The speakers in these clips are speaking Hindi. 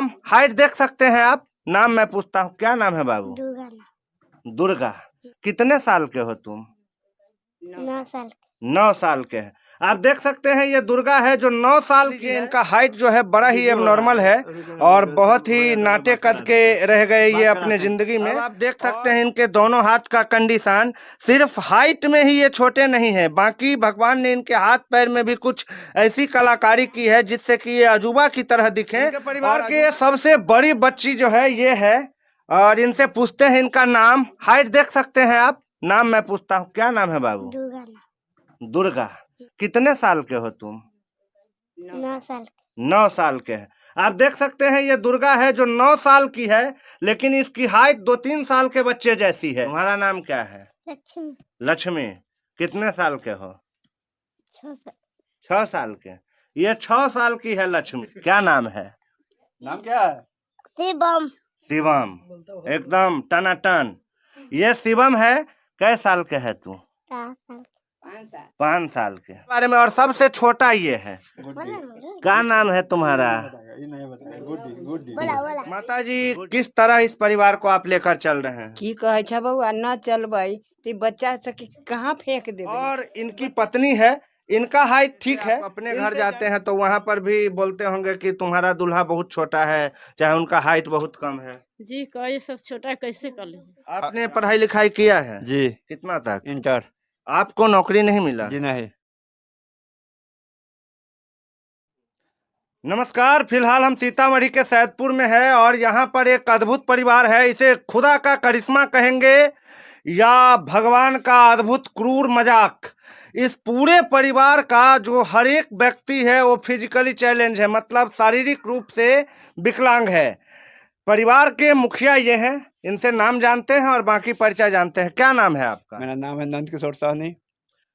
नाम हाइट देख सकते हैं आप? नाम मैं पूछता हूँ, क्या नाम है बाबू? दुर्गा। दुर्गा। कितने साल के हो तुम? 9 साल। 9 साल के हैं। आप देख सकते हैं ये दुर्गा है जो 9 साल की है। इनका हाइट जो है बड़ा ही एबनॉर्मल है और बहुत ही नाटे कद के रह गए ये अपने जिंदगी में। अब आप देख सकते हैं इनके दोनों हाथ का कंडीशन, सिर्फ हाइट में ही ये छोटे नहीं है, बाकी भगवान ने इनके हाथ पैर में भी कुछ ऐसी कलाकारी की है जिससे कि ये अजूबा की तरह दिखे। इनके परिवार के सबसे बड़ी बच्ची जो है ये है और इनसे पूछते हैं इनका नाम। हाइट देख सकते हैं आप? नाम मैं पूछता हूँ, क्या नाम है बाबू? दुर्गा। दुर्गा। कितने साल के हो तुम? 9 साल। 9 साल के हैं। आप देख सकते हैं ये दुर्गा है जो 9 साल की है, लेकिन इसकी हाइट 2-3 साल के बच्चे जैसी है। तुम्हारा नाम क्या है? लक्ष्मी। लक्ष्मी। कितने साल के हो? 6 साल। 6 साल के। ये 6 साल की है लक्ष्मी। क्या नाम है? नाम क्या है? शिवम। शिवम। एकदम टनाटन। ये शिवम है। कै साल के है तू? 4 साल। 5 साल के बारे में। और सबसे छोटा ये है। क्या नाम है तुम्हारा? ये नहीं बताया। गुड्डी गुड्डी। बोला। माता जी, किस तरह इस परिवार को आप लेकर चल रहे हैं? की कहे छ बउआ, न चलबै तो बच्चा से कहाँ फेंक देबै। और इनकी पत्नी है, इनका हाइट ठीक है। अपने घर जाते हैं तो वहाँ पर भी बोलते होंगे कि तुम्हारा दूल्हा बहुत छोटा है, चाहे उनका हाइट बहुत कम है। जी कहे सब छोटा कैसे कर ले। आपने पढ़ाई लिखाई किया है? जी कितना तक? इंटर। आपको नौकरी नहीं मिला? जी नहीं। नमस्कार, फिलहाल हम सीतामढ़ी के सैदपुर में है और यहाँ पर एक अद्भुत परिवार है। इसे खुदा का करिश्मा कहेंगे या भगवान का अद्भुत क्रूर मजाक। इस पूरे परिवार का जो हर एक व्यक्ति है वो फिजिकली चैलेंज है, मतलब शारीरिक रूप से विकलांग है। परिवार के मुखिया ये हैं, इनसे नाम जानते हैं और बाकी परिचय जानते हैं। क्या नाम है आपका? मेरा नाम है नंद किशोर साहनी।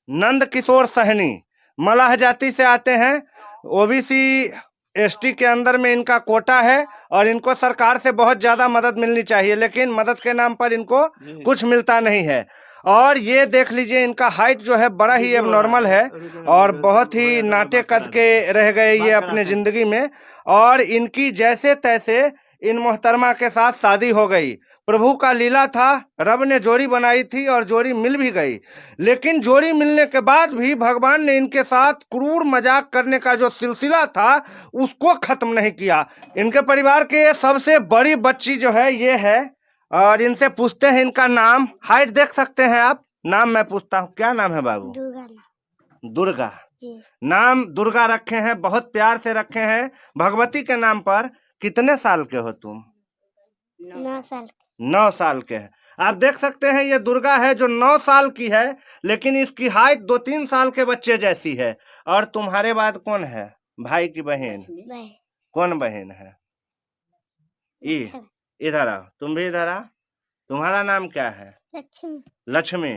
नंद किशोर सहनी। मलाह जाति से आते हैं। ओबीसी एसटी के अंदर में इनका कोटा है और इनको सरकार से बहुत ज़्यादा मदद मिलनी चाहिए, लेकिन मदद के नाम पर इनको कुछ मिलता नहीं है। और ये देख लीजिए इनका हाइट जो है बड़ा ही एबनॉर्मल है और बहुत ही नाटे कद के रह गए ये अपने ज़िंदगी में। और इनकी जैसे तैसे इन मोहतरमा के साथ शादी हो गई। प्रभु का लीला था, रब ने जोड़ी बनाई थी और जोड़ी मिल भी गई, लेकिन जोड़ी मिलने के बाद भी भगवान ने इनके साथ क्रूर मजाक करने का जो सिलसिला था उसको ख़त्म नहीं किया। इनके परिवार के सबसे बड़ी बच्ची जो है ये है और इनसे पूछते हैं इनका नाम। हाइट देख सकते हैं आप? नाम मैं पूछता हूँ, क्या नाम है बाबू? दुर्गा। दुर्गा। जी। नाम दुर्गा रखे हैं, बहुत प्यार से रखे हैं भगवती के नाम पर। कितने साल के हो तुम? 9 साल। 9 साल के हैं। आप देख सकते हैं ये दुर्गा है जो 9 साल की है, लेकिन इसकी हाइट 2-3 साल के बच्चे जैसी है। और तुम्हारे बाद कौन है? भाई की बहन? भाई। कौन बहन है? ई इधर आओ, तुम भी इधर आओ। तुम्हारा नाम क्या है? लक्ष्मी। लक्ष्मी।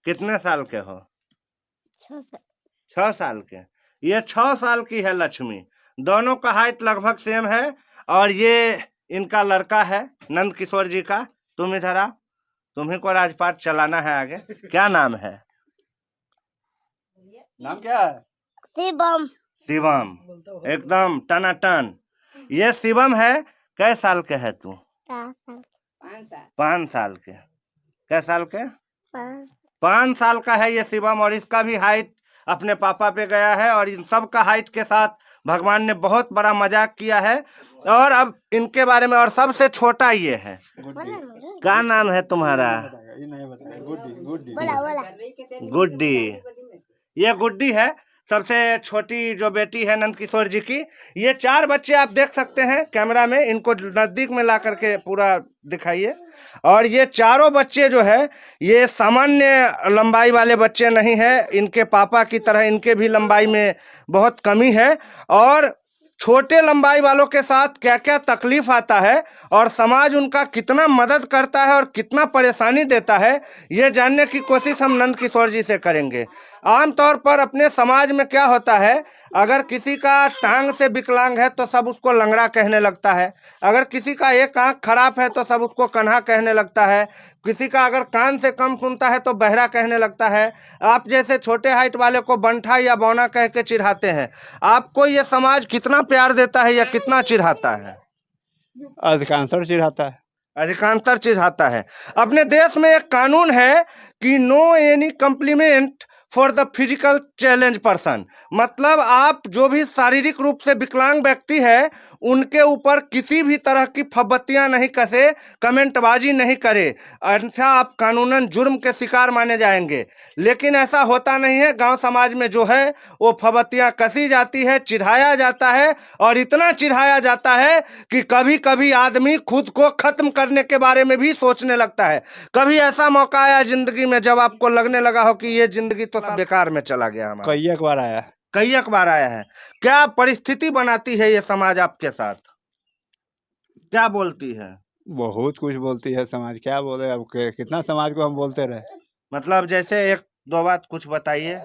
कितने साल के हो? 6 साल। 6 साल के। ये 6 साल की है लक्ष्मी। दोनों का हाइट लगभग सेम है और ये इनका लड़का है नंद किशोर जी का। तुम इधर आओ, तुम्ही को राजपाट चलाना है आगे। क्या नाम है? नाम क्या है? शिवम। शिवम। एकदम टनाटन। ये शिवम है। कै साल के है तू? 4 साल। 5 साल के। कै साल के? 5। 5 साल का है ये शिवम और इसका भी हाइट अपने पापा पे गया है और इन सब का हाइट के साथ भगवान ने बहुत बड़ा मजाक किया है। और अब इनके बारे में, और सबसे छोटा ये है। क्या नाम है तुम्हारा? ये नहीं बताया। गुड्डी गुड्डी। बोला। गुड्डी। ये गुड्डी है, सबसे छोटी जो बेटी है नंद किशोर जी की। ये 4 बच्चे आप देख सकते हैं कैमरा में, इनको नज़दीक में ला करके पूरा दिखाइए। और ये चारों बच्चे जो है ये सामान्य लंबाई वाले बच्चे नहीं है, इनके पापा की तरह इनके भी लंबाई में बहुत कमी है। और छोटे लंबाई वालों के साथ क्या क्या तकलीफ आता है और समाज उनका कितना मदद करता है और कितना परेशानी देता है, ये जानने की कोशिश हम नंद किशोर जी से करेंगे। आमतौर पर अपने समाज में क्या होता है, अगर किसी का टांग से विकलांग है तो सब उसको लंगड़ा कहने लगता है, अगर किसी का एक आँख खराब है तो सब उसको कन्हा कहने लगता है, किसी का अगर कान से कम सुनता है तो बहरा कहने लगता है। आप जैसे छोटे हाइट वाले को बंठा या बौना कह के चिढ़ाते हैं। आपको ये समाज कितना प्यार देता है या कितना चिढ़ाता है? अधिकांश चिढ़ाता है। अधिकांतर चीज आता है। अपने देश में एक कानून है कि no any compliment for the physical challenge person, मतलब आप जो भी शारीरिक रूप से विकलांग व्यक्ति है उनके ऊपर किसी भी तरह की फब्बतियां नहीं कसे, कमेंटबाजी नहीं करे, अन्यथा आप कानूनन जुर्म के शिकार माने जाएंगे। लेकिन ऐसा होता नहीं है। गांव समाज में जो है वो फब्बतियां कसी जाती है, चिढ़ाया जाता है, और इतना चिढ़ाया जाता है कि कभी कभी आदमी खुद को खत्म करने के बारे में भी सोचने लगता है। कभी ऐसा मौका आया जिंदगी में जब आपको लगने लगा हो कि ये जिंदगी तो सब बेकार में चला गया हमारा? कई एक बार आया। कई अखबार आया है। क्या परिस्थिति बनाती है ये समाज आपके साथ? क्या बोलती है? बहुत कुछ बोलती है समाज, क्या बोले अब कितना समाज को हम बोलते रहे। मतलब जैसे एक दो बात कुछ बताइए,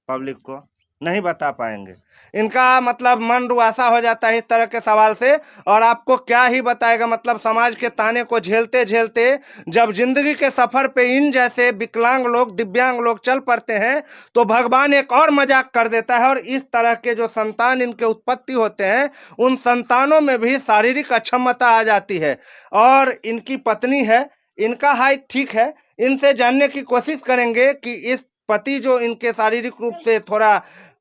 पब्लिक को नहीं बता पाएंगे। इनका मतलब मन रुआसा हो जाता है इस तरह के सवाल से, और आपको क्या ही बताएगा। मतलब समाज के ताने को झेलते झेलते जब जिंदगी के सफर पे इन जैसे विकलांग लोग, दिव्यांग लोग चल पड़ते हैं तो भगवान एक और मजाक कर देता है, और इस तरह के जो संतान इनके उत्पत्ति होते हैं उन संतानों में भी शारीरिक अक्षमता आ जाती है। और इनकी पत्नी है, इनका हाइट ठीक है। इनसे जानने की कोशिश करेंगे कि इस पति जो इनके शारीरिक रूप से थोड़ा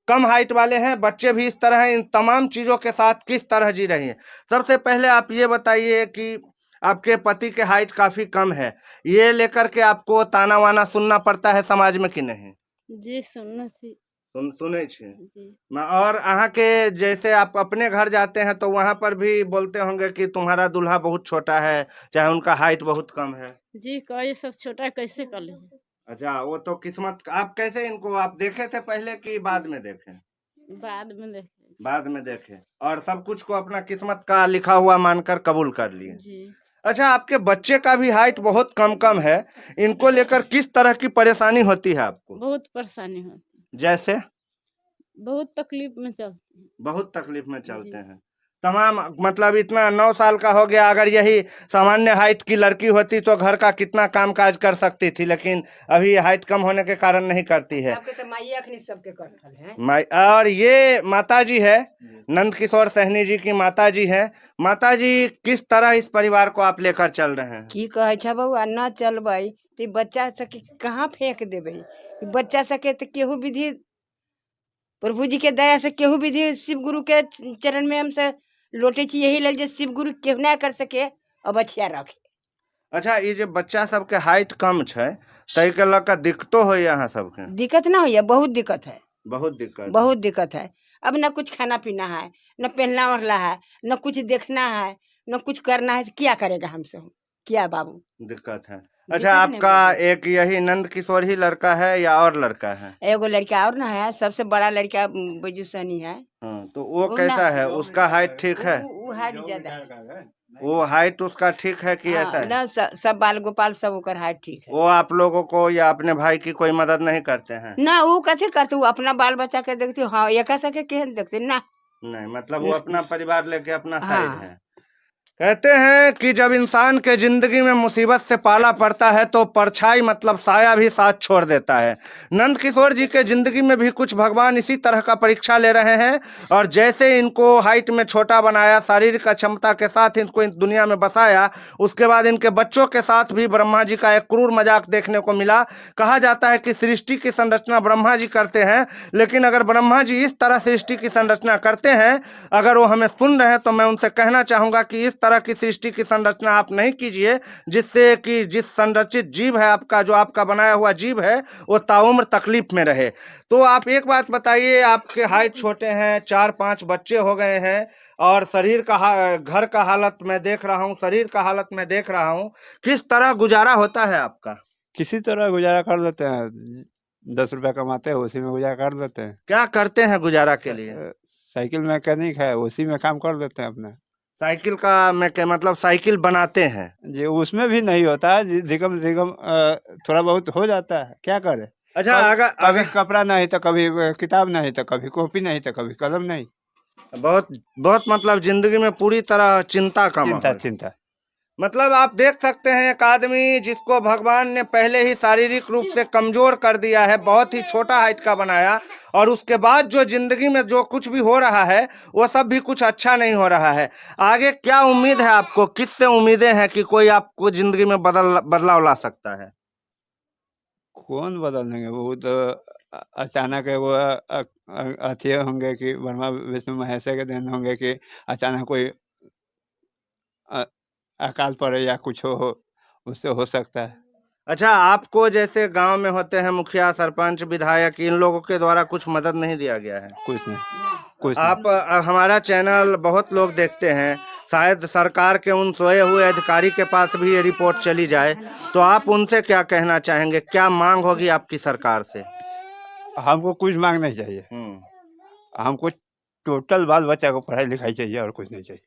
कम हाइट वाले हैं, बच्चे भी इस तरह हैं, इन तमाम चीज़ों के साथ किस तरह जी रही हैं। सबसे पहले आप ये बताइए कि आपके पति के हाइट काफ़ी कम है, ये लेकर के आपको ताना वाना सुनना पड़ता है समाज में कि नहीं? जी सुनना थी सुने छे। जी। और अहाँ के जैसे आप अपने घर जाते हैं तो वहाँ पर भी बोलते होंगे कि तुम्हारा दूल्हा बहुत छोटा है, चाहे उनका हाइट बहुत कम है। जी ये सब छोटा कैसे कर ली? अच्छा, वो तो किस्मत। आप कैसे इनको आप देखे थे पहले कि बाद में देखे? बाद में देखे। बाद में देखे, और सब कुछ को अपना किस्मत का लिखा हुआ मानकर कबूल कर लिए। जी। अच्छा, आपके बच्चे का भी हाइट बहुत कम कम है, इनको लेकर किस तरह की परेशानी होती है आपको? बहुत परेशानी होती जैसे है, बहुत तकलीफ में चलती है। बहुत तकलीफ में चलते जी। हैं तमाम। मतलब इतना 9 साल का हो गया, अगर यही सामान्य हाइट की लड़की होती तो घर का कितना काम काज कर सकती थी, लेकिन अभी हाइट कम होने के कारण नहीं करती है। सबके तो माई अखनी सबके कर रहल है। माई, और ये माता जी है, नंद किशोर सहनी जी की माता जी है। माता जी, किस तरह इस परिवार को आप लेकर चल रहे हैं? की कहे छ बउआ, न चलबै तो बच्चा सके कहाँ फेंक देबै? बच्चा सके तो केहू विधि प्रभु जी के दया से केहू विधि शिव गुरु के चरण में हम से लौटे छी, यही लेल जे शिव गुरु केहू ना कर सके अब बचिया रखे। अच्छा, ये जो बच्चा सबके हाइट कम है तय के लग दिक्कतो हो यहाँ सबके? दिक्कत ना होइए, बहुत दिक्कत है, बहुत दिक्कत। बहुत दिक्कत है। अब न कुछ खाना पीना है, न पहनना ओढ़ना है, न कुछ देखना है, न कुछ करना है, तो क्या करेगा हमसे? क्या बाबू दिक्कत है। दिक्कत अच्छा, नहीं आपका बाबू। एक यही नंद किशोर ही लड़का है या और लड़का है? एगो लड़का और ना है, सबसे बड़ा लड़का बैजू सनी है। हाँ, तो वो वो कैसा ना- है? उसका हाइट ठीक है? वो हाइट ज्यादा है। वो हाइट उसका ठीक है कि हाँ, ऐसा है? ना सब बाल गोपाल सब ओकर हाइट ठीक है। वो आप लोगों को या अपने भाई की कोई मदद नहीं करते हैं? ना वो कथे करते, वो अपना बाल बच्चा के देखते। हाँ, एक सके केहन देखते ना। नहीं, मतलब वो अपना परिवार लेके अपना साइड हाँ। है। कहते हैं कि जब इंसान के जिंदगी में मुसीबत से पाला पड़ता है तो परछाई मतलब साया भी साथ छोड़ देता है। नंद किशोर जी के जिंदगी में भी कुछ भगवान इसी तरह का परीक्षा ले रहे हैं, और जैसे इनको हाइट में छोटा बनाया, शारीरिक अक्षमता के साथ इनको इस दुनिया में बसाया, उसके बाद इनके बच्चों के साथ भी ब्रह्मा जी का एक क्रूर मजाक देखने को मिला। कहा जाता है कि सृष्टि की संरचना ब्रह्मा जी करते हैं, लेकिन अगर ब्रह्मा जी इस तरह सृष्टि की संरचना करते हैं, अगर वो हमें सुन रहे हैं तो मैं उनसे कहना चाहूँगा कि इस तरह की सृष्टि की संरचना आप नहीं कीजिए, जिससे कि जिस संरचित जीव है आपका, जो आपका बनाया हुआ जीव है, वो ताउम्र तकलीफ में रहे। तो आप एक बात बताइए, आपके हाइट छोटे हैं, 4-5 बच्चे हो गए हैं, और शरीर का घर का हालत मैं देख रहा हूँ, शरीर का हालत मैं देख रहा हूँ, किस तरह गुजारा होता है आपका? किसी तरह गुजारा कर लेते हैं, 10 रुपया कमाते हैं उसी में गुजारा कर देते हैं। क्या करते हैं गुजारा के लिए? साइकिल मैकेनिक है, उसी में काम कर देते हैं अपना। साइकिल का मतलब साइकिल बनाते हैं जी, उसमें भी नहीं होता है, धिगम धिगम थोड़ा बहुत हो जाता है, क्या करे। अच्छा, कभी अगर कपड़ा नहीं तो कभी किताब नहीं तो कभी कॉपी नहीं तो कभी कलम नहीं। बहुत बहुत मतलब जिंदगी में पूरी तरह चिंता का चिंता माहौल। चिंता मतलब आप देख सकते हैं एक आदमी जिसको भगवान ने पहले ही शारीरिक रूप से कमजोर कर दिया है, बहुत ही छोटा हाइट का बनाया, और उसके बाद जो जिंदगी में जो कुछ भी हो रहा है वो सब भी कुछ अच्छा नहीं हो रहा है। आगे क्या उम्मीद है आपको, किससे उम्मीदें हैं कि कोई आपको जिंदगी में बदलाव ला सकता है? कौन बदल देंगे, वो तो अचानक है वो अथी होंगे कि ब्रह्मा विष्णु महेश के दिन होंगे कि अचानक कोई अकाल पड़े या कुछ हो, उससे हो सकता है। अच्छा, आपको जैसे गांव में होते हैं मुखिया, सरपंच, विधायक, इन लोगों के द्वारा कुछ मदद नहीं दिया गया है? कुछ नहीं, कुछ आप हमारा चैनल बहुत लोग देखते हैं, शायद सरकार के उन सोए हुए अधिकारी के पास भी ये रिपोर्ट चली जाए, तो आप उनसे क्या कहना चाहेंगे, क्या मांग होगी आपकी सरकार से? नहीं। हमको कुछ मांग नहीं चाहिए, हमको टोटल बाल बच्चा को पढ़ाई लिखाई चाहिए और कुछ नहीं चाहिए।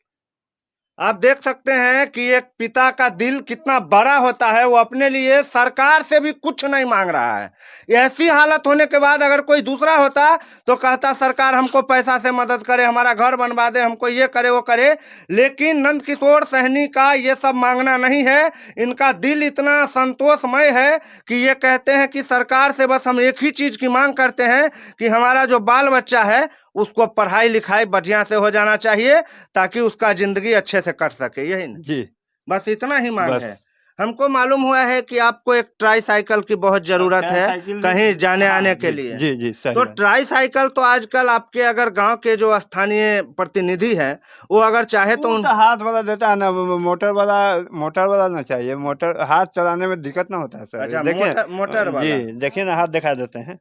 आप देख सकते हैं कि एक पिता का दिल कितना बड़ा होता है, वो अपने लिए सरकार से भी कुछ नहीं मांग रहा है। ऐसी हालत होने के बाद अगर कोई दूसरा होता तो कहता सरकार हमको पैसा से मदद करे, हमारा घर बनवा दे, हमको ये करे वो करे। लेकिन नंद किशोर सहनी का ये सब मांगना नहीं है, इनका दिल इतना संतोषमय है कि ये कहते हैं कि सरकार से बस हम एक ही चीज की मांग करते हैं कि हमारा जो बाल बच्चा है उसको पढ़ाई लिखाई बढ़िया से हो जाना चाहिए, ताकि उसका जिंदगी अच्छे से कट सके। यही ना? जी, बस इतना ही मांग बस। है। हमको मालूम हुआ है कि आपको एक ट्राईसाइकिल की बहुत जरूरत है कहीं जाने आने के लिए। जी जी, सही तो बात। ट्राईसाइकिल तो आजकल आपके अगर गांव के जो स्थानीय प्रतिनिधि हैं वो अगर चाहे तो वो तो हाथ वाला देता है ना, मोटर वाला ना चाहिए, मोटर हाथ चलाने में दिक्कत ना होता है सर। अच्छा, देखिए मोटर वाला। जी, देखिए ना, हाथ दिखा देते हैं।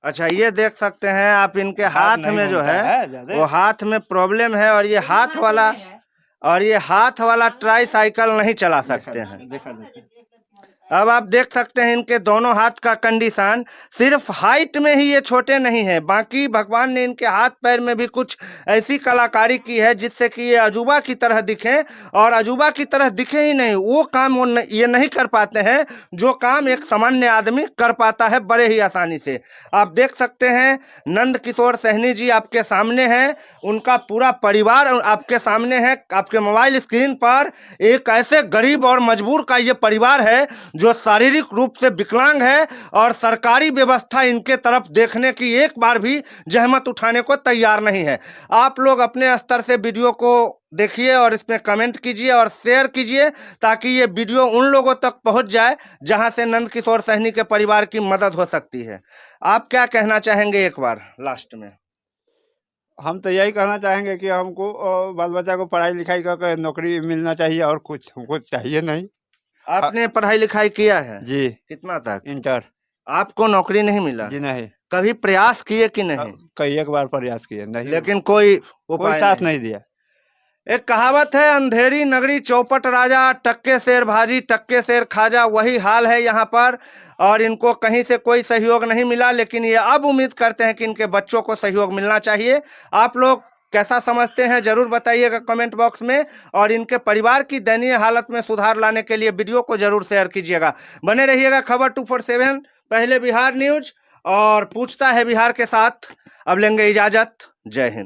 अच्छा, ये देख सकते हैं आप, इनके हाथ नहीं में जो घूमता है ज्यादा। वो हाथ में प्रॉब्लम है, और ये हाथ वाला ट्राईसाइकिल नहीं चला सकते हैं। दिखा देते हैं। अब आप देख सकते हैं इनके दोनों हाथ का कंडीशन, सिर्फ हाइट में ही ये छोटे नहीं है, बाकी भगवान ने इनके हाथ पैर में भी कुछ ऐसी कलाकारी की है जिससे कि ये अजूबा की तरह दिखें, और अजूबा की तरह दिखे ही नहीं, वो काम ये नहीं कर पाते हैं जो काम एक सामान्य आदमी कर पाता है बड़े ही आसानी से। आप देख सकते हैं नंद किशोर सहनी जी आपके सामने हैं, उनका पूरा परिवार आपके सामने है। आपके मोबाइल स्क्रीन पर एक ऐसे गरीब और मजबूर का ये परिवार है जो शारीरिक रूप से विकलांग है, और सरकारी व्यवस्था इनके तरफ देखने की एक बार भी जहमत उठाने को तैयार नहीं है। आप लोग अपने स्तर से वीडियो को देखिए और इसमें कमेंट कीजिए और शेयर कीजिए, ताकि ये वीडियो उन लोगों तक पहुंच जाए जहां से नंद किशोर सहनी के परिवार की मदद हो सकती है। आप क्या कहना चाहेंगे एक बार लास्ट में? हम तो यही कहना चाहेंगे कि हमको बाल बच्चा को पढ़ाई लिखाई करके नौकरी मिलना चाहिए, और कुछ हमको चाहिए नहीं। आपने पढ़ाई लिखाई किया है? जी, कितना तक? इंटर। आपको नौकरी नहीं मिला? जी नहीं, कभी प्रयास किए कि नहीं? कई एक बार प्रयास किए, नहीं, लेकिन कोई कोई साथ नहीं दिया। एक कहावत है, अंधेरी नगरी चौपट राजा, टक्के शेर भाजी टक्के शेर खाजा। वही हाल है यहाँ पर, और इनको कहीं से कोई सहयोग नहीं मिला, लेकिन ये अब उम्मीद करते हैं कि इनके बच्चों को सहयोग मिलना चाहिए। आप लोग कैसा समझते हैं जरूर बताइएगा कमेंट बॉक्स में, और इनके परिवार की दयनीय हालत में सुधार लाने के लिए वीडियो को जरूर शेयर कीजिएगा। बने रहिएगा खबर 247 पहले बिहार न्यूज, और पूछता है बिहार के साथ। अब लेंगे इजाजत। जय हिंद।